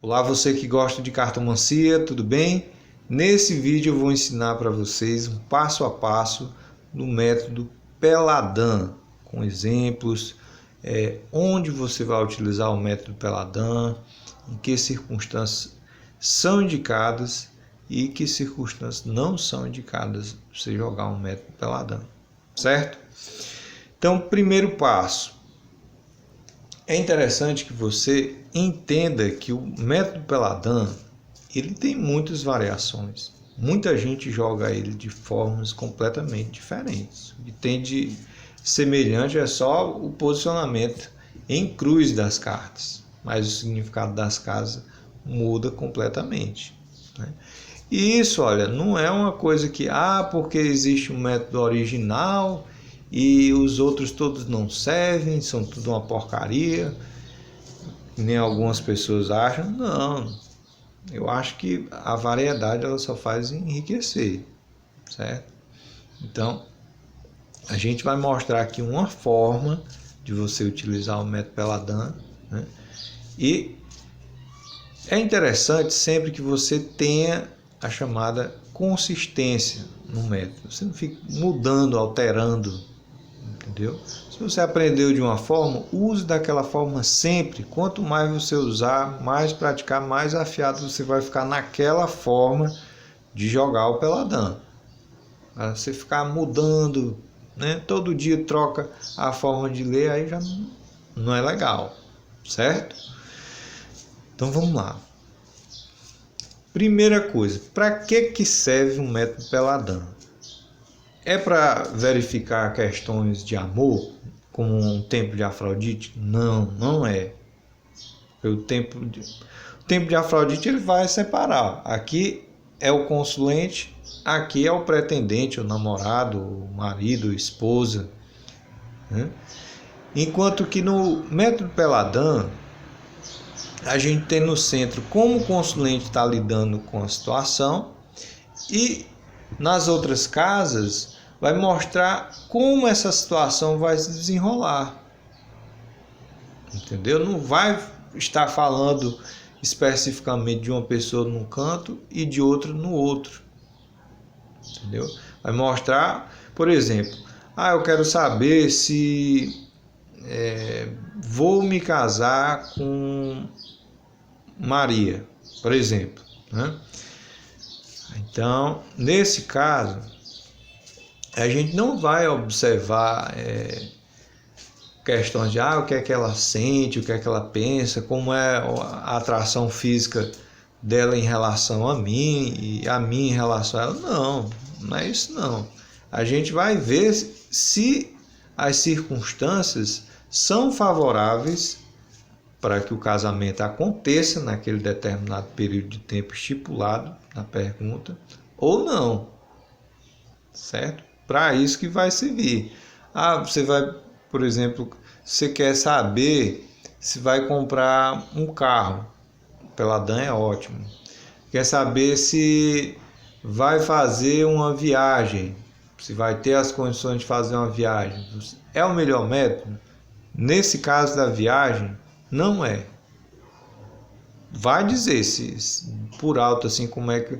Olá, você que gosta de cartomancia, tudo bem? Nesse vídeo eu vou ensinar para vocês um passo a passo do método Peladan, com exemplos, onde você vai utilizar o método Peladan, em que circunstâncias são indicadas e que circunstâncias não são indicadas você jogar um método Peladan, certo? Então, primeiro passo. É interessante que você entenda que o método Peladan ele tem muitas variações. Muita gente joga ele de formas completamente diferentes. O que tem de semelhante é só o posicionamento em cruz das cartas, mas o significado das casas muda completamente, né? E isso, olha, não é uma coisa que, porque existe um método original e os outros todos não servem, são tudo uma porcaria, nem algumas pessoas acham. Não, eu acho que a variedade ela só faz enriquecer, certo? Então, a gente vai mostrar aqui uma forma de você utilizar o método Peladan, né? E é interessante sempre que você tenha a chamada consistência no método. Você não fica mudando, alterando, entendeu? Se você aprendeu de uma forma, use daquela forma sempre. Quanto mais você usar, mais praticar, mais afiado você vai ficar naquela forma de jogar o Peladan. Você ficar mudando, né? Todo dia troca a forma de ler, aí já não é legal, certo? Então vamos lá. Primeira coisa, para que serve um método Peladan? É para verificar questões de amor, como um tempo de Afrodite? Não, não é. O tempo de Afrodite ele vai separar. Aqui é o consulente, aqui é o pretendente, o namorado, o marido, a esposa, né? Enquanto que no método Peladan, a gente tem no centro como o consulente está lidando com a situação e nas outras casas vai mostrar como essa situação vai se desenrolar. Entendeu? Não vai estar falando especificamente de uma pessoa num canto e de outra no outro. Entendeu? Vai mostrar, por exemplo, eu quero saber se vou me casar com Maria, por exemplo, né? Então, nesse caso, a gente não vai observar questões de o que é que ela sente, o que é que ela pensa, como é a atração física dela em relação a mim e a mim em relação a ela. Não, não é isso não. A gente vai ver se as circunstâncias são favoráveis para que o casamento aconteça naquele determinado período de tempo estipulado na pergunta ou não, certo? Para isso que vai servir. Você vai, por exemplo, você quer saber se vai comprar um carro, Peladan é ótimo. Quer saber se vai fazer uma viagem, se vai ter as condições de fazer uma viagem. É o melhor método? Nesse caso da viagem, não é. Vai dizer se por alto assim como é que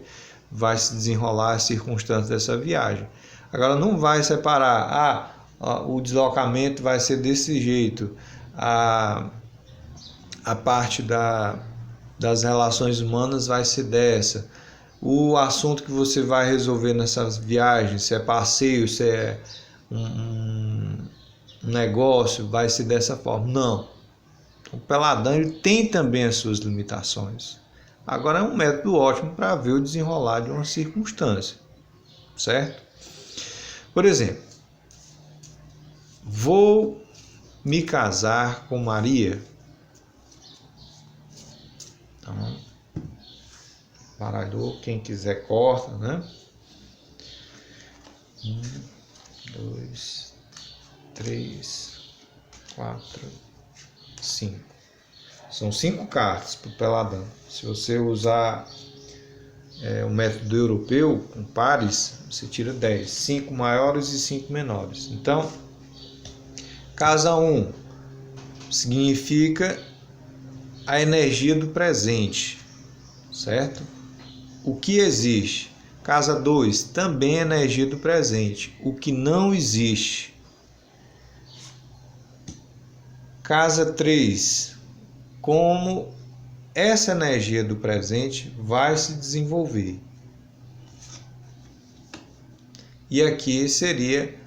vai se desenrolar as circunstâncias dessa viagem. Agora não vai separar, o deslocamento vai ser desse jeito, a parte das relações humanas vai ser dessa, o assunto que você vai resolver nessas viagens, se é passeio, se é um negócio, vai ser dessa forma. Não. O Peladan ele tem também as suas limitações. Agora é um método ótimo para ver o desenrolar de uma circunstância, certo? Por exemplo, vou me casar com Maria. Então, baralhou, quem quiser corta, né? 1, 2, 3, 4, 5. São 5 cartas para o Peladan. Se você usar o método europeu com pares, você tira 10. 5 maiores e 5 menores. Então, casa 1 significa a energia do presente, certo? O que existe? Casa 2, também energia do presente. O que não existe? Casa 3, como essa energia do presente vai se desenvolver. E aqui seria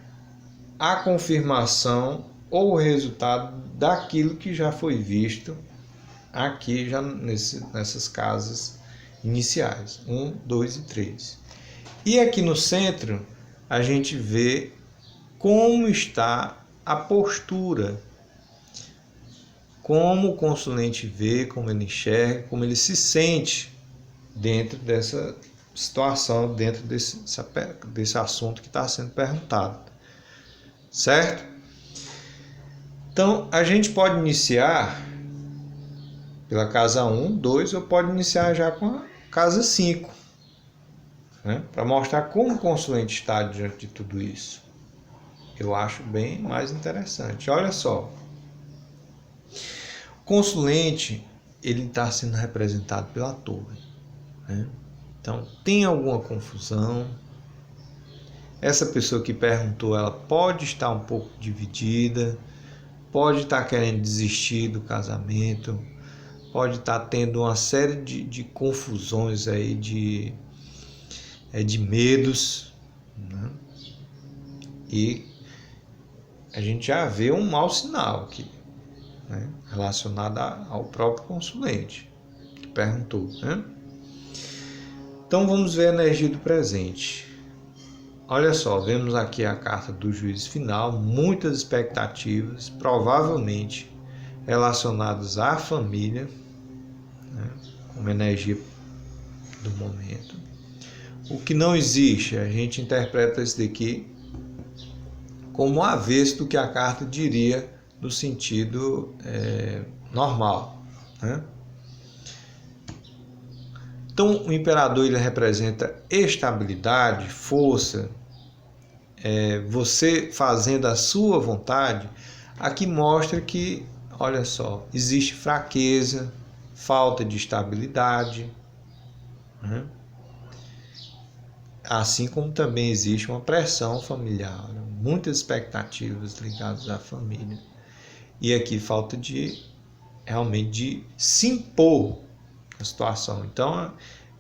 a confirmação ou o resultado daquilo que já foi visto aqui já nessas casas iniciais, 1, 2 e 3. E aqui no centro a gente vê como está a postura, como o consulente vê, como ele enxerga, como ele se sente dentro dessa situação, dentro desse assunto que está sendo perguntado, certo? Então a gente pode iniciar pela casa 1, 2, ou pode iniciar já com a casa 5, né? Para mostrar como o consulente está diante de tudo isso. Eu acho bem mais interessante. Olha só, o consulente ele está sendo representado pela torre, né? Então tem alguma confusão. Essa pessoa que perguntou, ela pode estar um pouco dividida, pode estar querendo desistir do casamento, pode estar tendo uma série de confusões aí, de medos, né? E a gente já vê um mau sinal aqui, né? Relacionado ao próprio consulente que perguntou, né? Então vamos ver a energia do presente. Olha só, vemos aqui a carta do juízo final, muitas expectativas, provavelmente relacionadas à família, né, como energia do momento. O que não existe, a gente interpreta isso daqui como o avesso do que a carta diria no sentido normal, né? Então o imperador ele representa estabilidade, força, você fazendo a sua vontade. Aqui mostra que, olha só, existe fraqueza, falta de estabilidade, né? Assim como também existe uma pressão familiar, né? Muitas expectativas ligadas à família. E aqui falta realmente de se impor a situação. Então,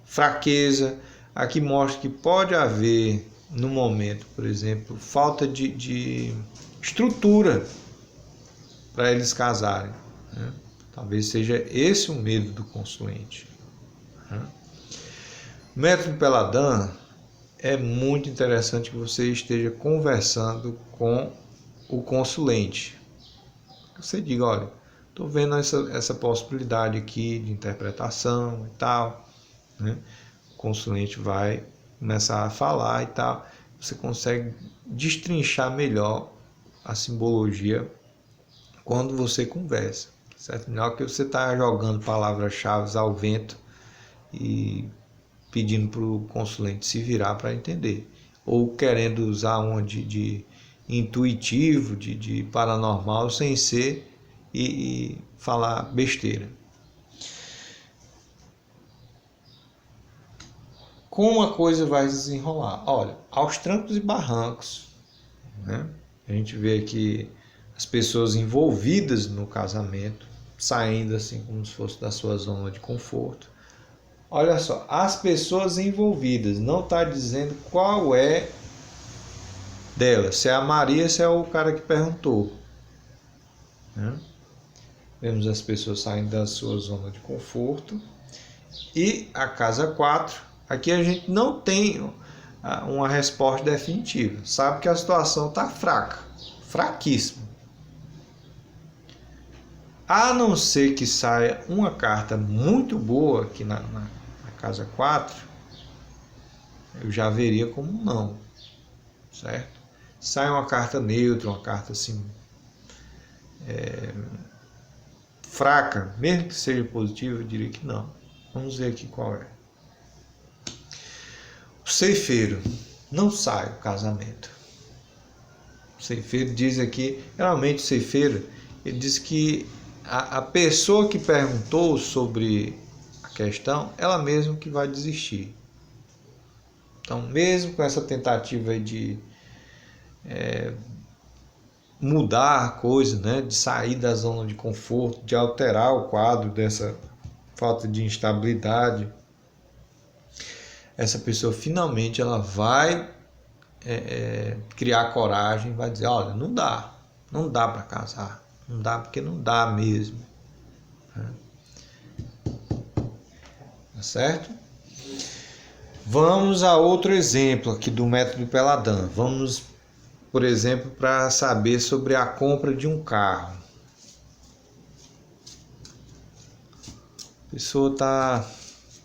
fraqueza, aqui mostra que pode haver, no momento, por exemplo, falta de estrutura para eles casarem, né? Talvez seja esse o medo do consulente, né? O método Peladan é muito interessante que você esteja conversando com o consulente. Você diga, olha, estou vendo essa possibilidade aqui de interpretação e tal, né? O consulente vai começar a falar e tal. Você consegue destrinchar melhor a simbologia quando você conversa, certo? Melhor que você está jogando palavras-chave ao vento e pedindo para o consulente se virar para entender, ou querendo usar uma de intuitivo, de paranormal, sem ser e falar besteira. Como a coisa vai se desenrolar? Olha, aos trancos e barrancos, né? A gente vê aqui as pessoas envolvidas no casamento, saindo assim como se fosse da sua zona de conforto. Olha só, as pessoas envolvidas, não está dizendo qual é delas, se é a Maria, se é o cara que perguntou, né? Vemos as pessoas saindo da sua zona de conforto. E a casa 4, aqui a gente não tem uma resposta definitiva, sabe que a situação está fraca, fraquíssima. A não ser que saia uma carta muito boa aqui na casa 4, eu já veria como não, certo? Sai uma carta neutra, uma carta assim fraca, mesmo que seja positiva, eu diria que não. Vamos ver aqui qual é. O ceifeiro, não sai o casamento. O ceifeiro diz aqui, realmente o ceifeiro, ele diz que a pessoa que perguntou sobre a questão, ela mesma que vai desistir. Então, mesmo com essa tentativa de mudar a coisa, né, de sair da zona de conforto, de alterar o quadro dessa falta de instabilidade, essa pessoa finalmente ela vai criar coragem, vai dizer, olha, não dá para casar, não dá porque não dá mesmo, né? Tá certo? Vamos a outro exemplo aqui do método Peladan. Vamos, por exemplo, para saber sobre a compra de um carro. A pessoa está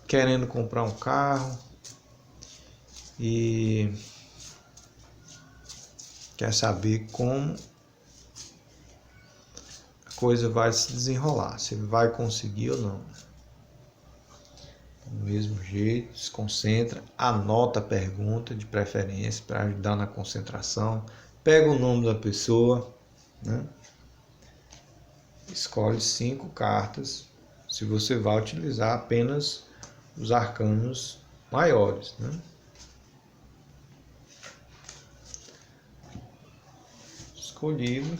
querendo comprar um carro e quer saber como a coisa vai se desenrolar, se ele vai conseguir ou não. Do mesmo jeito, se concentra, anota a pergunta de preferência para ajudar na concentração, pega o nome da pessoa, né? Escolhe 5 cartas, se você vai utilizar apenas os arcanos maiores, né? Escolhido.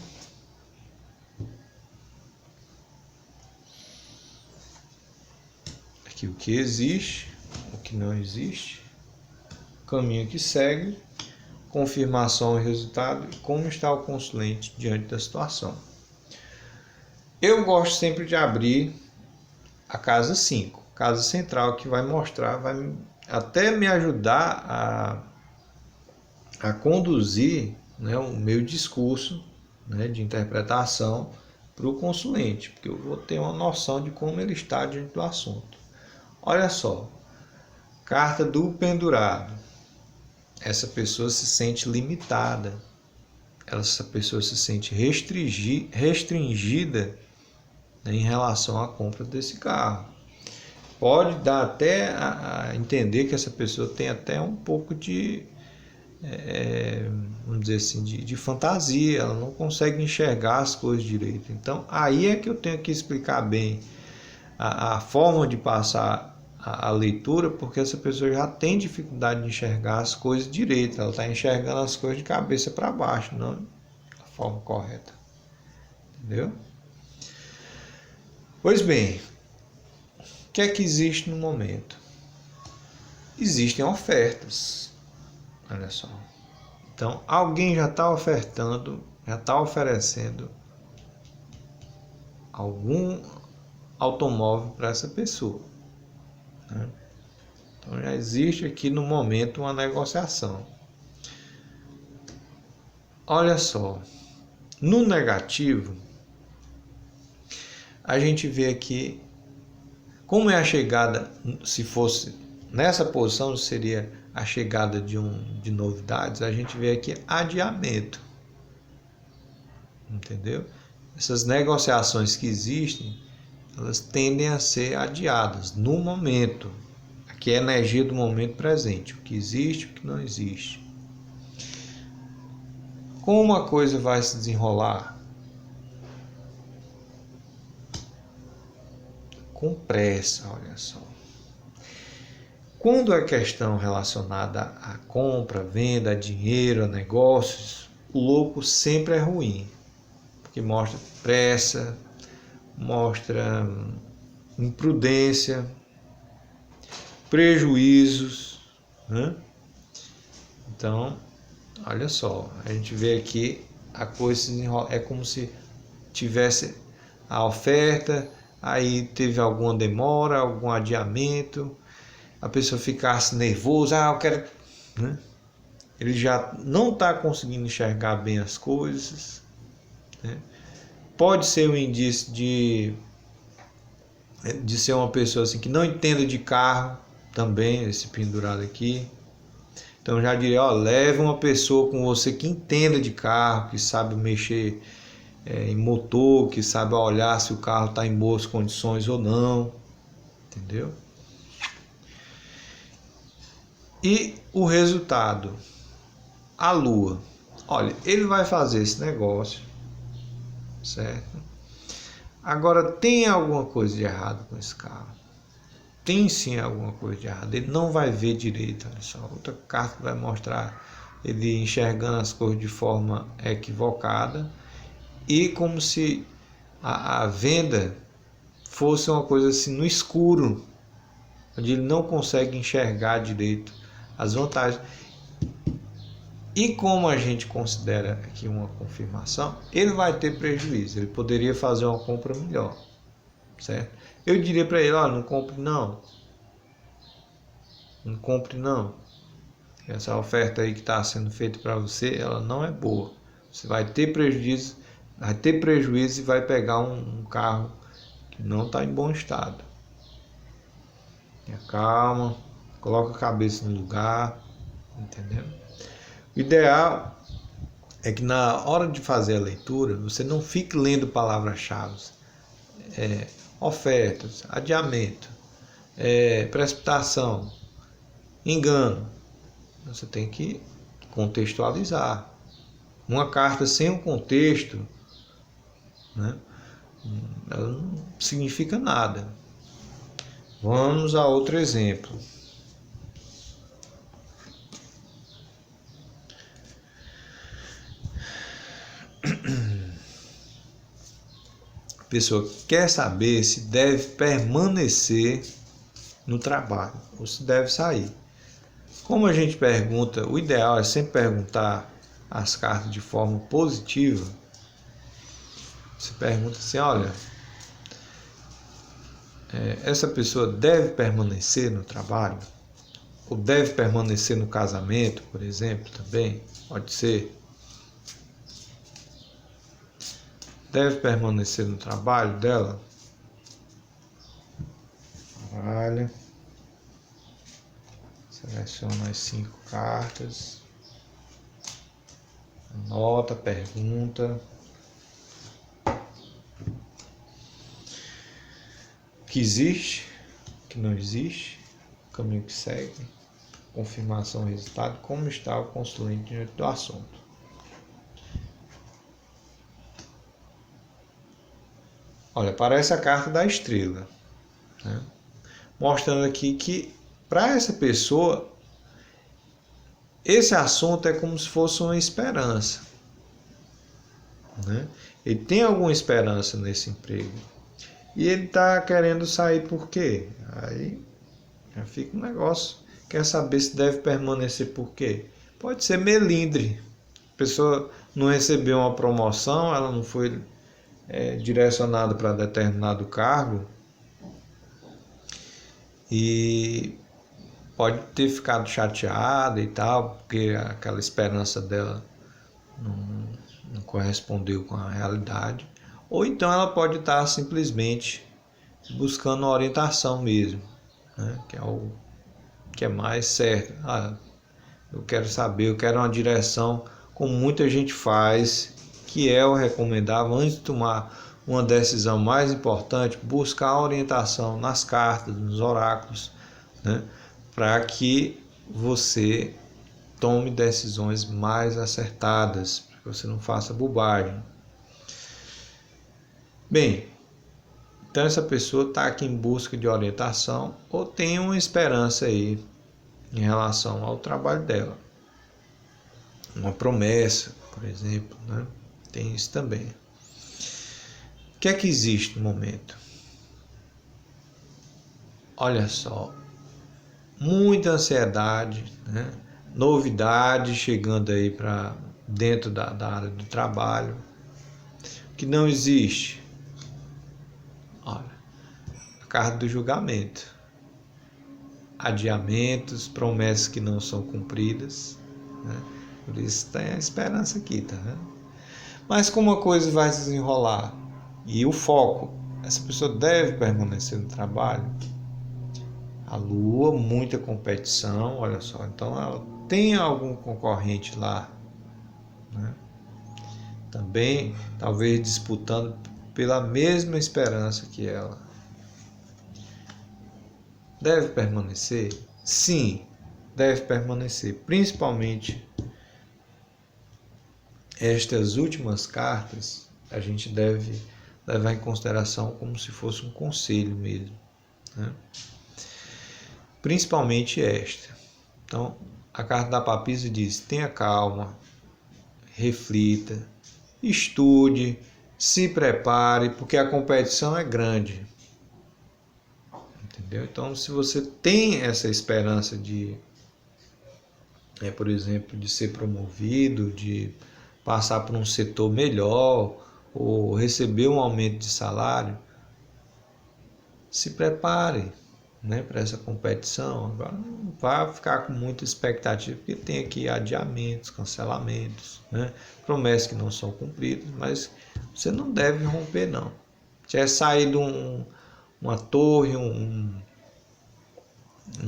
Aqui o que existe, o que não existe, o caminho que segue, confirmação e resultado e como está o consulente diante da situação. Eu gosto sempre de abrir a casa 5, casa central, que vai mostrar, vai até me ajudar a conduzir, né, o meu discurso, né, de interpretação para o consulente, porque eu vou ter uma noção de como ele está diante do assunto. Olha só, carta do pendurado. Essa pessoa se sente limitada, essa pessoa se sente restringida, né, em relação à compra desse carro. Pode dar até a entender que essa pessoa tem até um pouco de, vamos dizer assim, de fantasia, ela não consegue enxergar as coisas direito. Então, aí é que eu tenho que explicar bem a forma de passar a leitura, porque essa pessoa já tem dificuldade de enxergar as coisas direito, ela está enxergando as coisas de cabeça para baixo, não da forma correta. Entendeu? Pois bem, o que é que existe no momento? Existem ofertas. Olha só. Então, alguém já está ofertando, já está oferecendo algum automóvel para essa pessoa, né? Então, já existe aqui no momento uma negociação. Olha só. No negativo, a gente vê aqui como é a chegada, se fosse nessa posição, seria a chegada de novidades, a gente vê aqui adiamento. Entendeu? Essas negociações que existem, elas tendem a ser adiadas no momento. Aqui é a energia do momento presente, o que existe e o que não existe. Como a coisa vai se desenrolar? Com pressa, olha só. Quando é questão relacionada à compra, venda, a dinheiro, a negócios, o louco sempre é ruim, porque mostra pressa, mostra imprudência, prejuízos, né? Então, olha só, a gente vê aqui a coisa se desenrola, é como se tivesse a oferta, aí teve alguma demora, algum adiamento, a pessoa ficasse nervosa, eu quero, né? Ele já não está conseguindo enxergar bem as coisas, né? Pode ser um indício de ser uma pessoa assim que não entenda de carro também, esse pendurado aqui. Então já diria, leve uma pessoa com você que entenda de carro, que sabe mexer em motor, que sabe olhar se o carro está em boas condições ou não, entendeu? E o resultado, a lua. Olha, ele vai fazer esse negócio, certo? Agora, tem alguma coisa de errado com esse carro? Tem sim alguma coisa de errado. Ele não vai ver direito, olha só. Outra carta vai mostrar ele enxergando as coisas de forma equivocada e como se a venda fosse uma coisa assim no escuro, onde ele não consegue enxergar direito as vantagens. E como a gente considera aqui uma confirmação, ele vai ter prejuízo, ele poderia fazer uma compra melhor, certo? Eu diria para ele, olha, não compre não, não compre não, essa oferta aí que está sendo feita para você, ela não é boa, você vai ter prejuízo e vai pegar um carro que não está em bom estado. Tenha calma, coloca a cabeça no lugar, entendeu? O ideal é que na hora de fazer a leitura, você não fique lendo palavras-chave, ofertas, adiamento, precipitação, engano. Você tem que contextualizar. Uma carta sem um contexto, né, ela não significa nada. Vamos a outro exemplo. A pessoa quer saber se deve permanecer no trabalho ou se deve sair. Como a gente pergunta, o ideal é sempre perguntar as cartas de forma positiva. Você pergunta assim, olha, essa pessoa deve permanecer no trabalho? Ou deve permanecer no casamento, por exemplo, também? Pode ser. Deve permanecer no trabalho dela? Trabalho. Seleciona as 5 cartas. Anota, pergunta. O que existe, o que não existe, o caminho que segue, confirmação, resultado, como está o consulente diante do assunto. Olha, aparece a carta da estrela, né? Mostrando aqui que para essa pessoa esse assunto é como se fosse uma esperança, né? Ele tem alguma esperança nesse emprego e ele está querendo sair por quê? Aí já fica um negócio. Quer saber se deve permanecer por quê? Pode ser melindre. A pessoa não recebeu uma promoção, ela não foi direcionada para determinado cargo e pode ter ficado chateada e tal, porque aquela esperança dela não correspondeu com a realidade. Ou então ela pode estar simplesmente buscando uma orientação mesmo, né? Que é o que é mais certo. Eu quero saber, eu quero uma direção, como muita gente faz, que é o recomendável antes de tomar uma decisão mais importante, buscar orientação nas cartas, nos oráculos, né? Para que você tome decisões mais acertadas, para que você não faça bobagem. Bem, então essa pessoa está aqui em busca de orientação ou tem uma esperança aí em relação ao trabalho dela. Uma promessa, por exemplo, né? Tem isso também. O que é que existe no momento? Olha só, muita ansiedade, né? Novidade chegando aí para dentro da área do trabalho, que não existe. Olha, a carta do julgamento, adiamentos, promessas que não são cumpridas, né? Por isso tem a esperança aqui, tá vendo? Mas como a coisa vai se desenrolar e o foco, essa pessoa deve permanecer no trabalho. A Lua, muita competição, olha só, então ela tem algum concorrente lá, né? Também talvez disputando pela mesma esperança que ela. Deve permanecer? Sim, deve permanecer, principalmente estas últimas cartas. A gente deve levar em consideração como se fosse um conselho mesmo, né? Principalmente esta. Então, a carta da papisa diz: tenha calma, reflita, estude, se prepare, porque a competição é grande. Entendeu? Então, se você tem essa esperança de, por exemplo, de ser promovido, de passar por um setor melhor ou receber um aumento de salário, se prepare, né, para essa competição. Agora não vai ficar com muita expectativa, porque tem aqui adiamentos, cancelamentos, né, promessas que não são cumpridas, mas você não deve romper, não. Se é sair de uma torre, um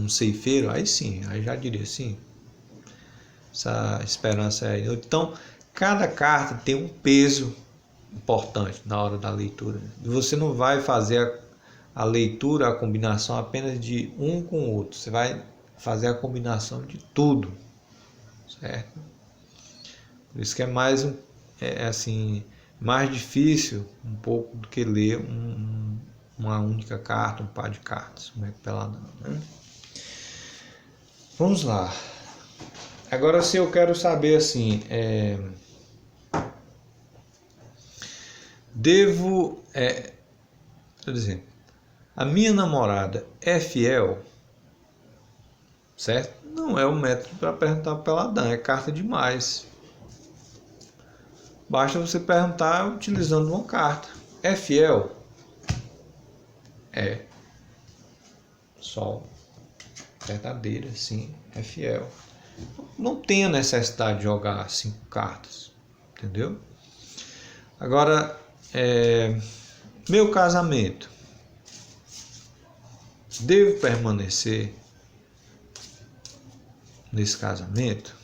ceifeiro, aí sim, aí já diria sim, essa esperança é. Então, cada carta tem um peso importante na hora da leitura. Você não vai fazer a leitura, a combinação apenas de um com o outro. Você vai fazer a combinação de tudo, certo? Por isso que é mais assim, mais difícil um pouco do que ler uma única carta, um par de cartas, peladão, né? Vamos lá. Agora, se eu quero saber assim, por exemplo, a minha namorada é fiel, certo? Não é o método para perguntar peladão, é carta demais. Basta você perguntar utilizando uma carta. É fiel? É. Só verdadeira, sim, é fiel. Não tem a necessidade de jogar 5 cartas, entendeu? Agora, meu casamento, devo permanecer nesse casamento?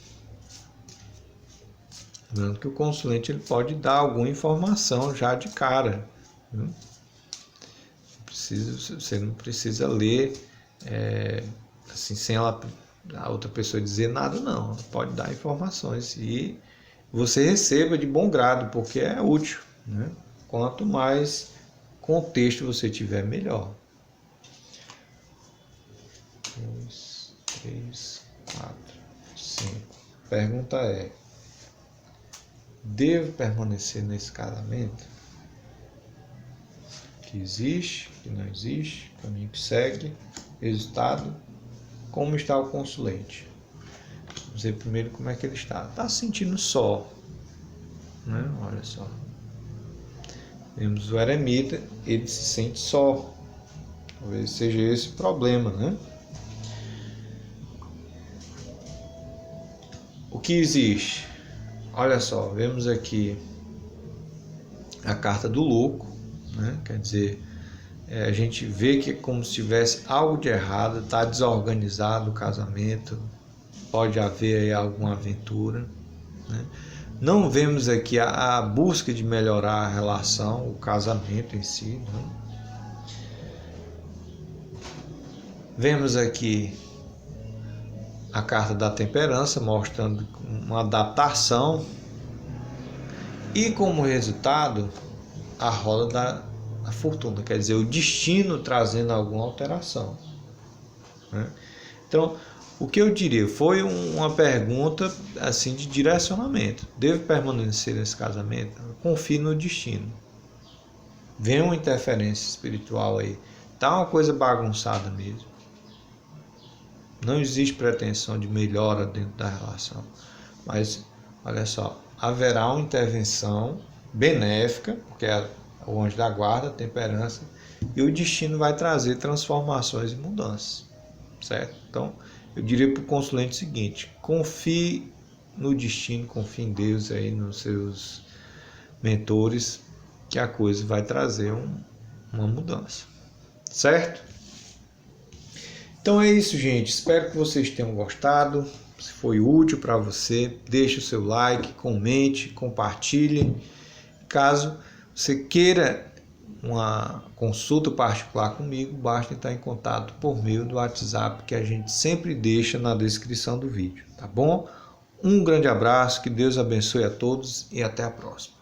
Lembrando que o consulente ele pode dar alguma informação já de cara, viu? Você não precisa ler assim, sem a outra pessoa dizer nada, não. Ela pode dar informações e você receba de bom grado, porque é útil, né? Quanto mais contexto você tiver, melhor. 2, 3, 4, 5. Pergunta é: devo permanecer nesse casamento? Que existe, que não existe, caminho que segue, resultado, como está o consulente? Vamos ver primeiro como é que ele está. Está se sentindo só, né? Olha só. Vemos o eremita, ele se sente só. Talvez seja esse o problema, né? O que existe? Olha só, vemos aqui a carta do louco, né? Quer dizer, a gente vê que é como se tivesse algo de errado, está desorganizado o casamento, pode haver aí alguma aventura, né? Não vemos aqui a busca de melhorar a relação, o casamento em si, né? Vemos aqui a carta da temperança, mostrando uma adaptação e como resultado a roda da fortuna, quer dizer, o destino trazendo alguma alteração, né? Então, o que eu diria foi uma pergunta assim de direcionamento. Devo permanecer nesse casamento? Confie no destino. Vem uma interferência espiritual aí. Tá uma coisa bagunçada mesmo. Não existe pretensão de melhora dentro da relação. Mas, olha só, haverá uma intervenção benéfica, porque é o anjo da guarda, a temperança, e o destino vai trazer transformações e mudanças, certo? Então, eu diria para o consulente o seguinte: confie no destino, confie em Deus, aí nos seus mentores, que a coisa vai trazer uma mudança, certo? Então é isso, gente. Espero que vocês tenham gostado. Se foi útil para você, deixe o seu like, comente, compartilhe. Caso você queira uma consulta particular comigo, basta entrar em contato por meio do WhatsApp que a gente sempre deixa na descrição do vídeo, tá bom? Um grande abraço, que Deus abençoe a todos e até a próxima.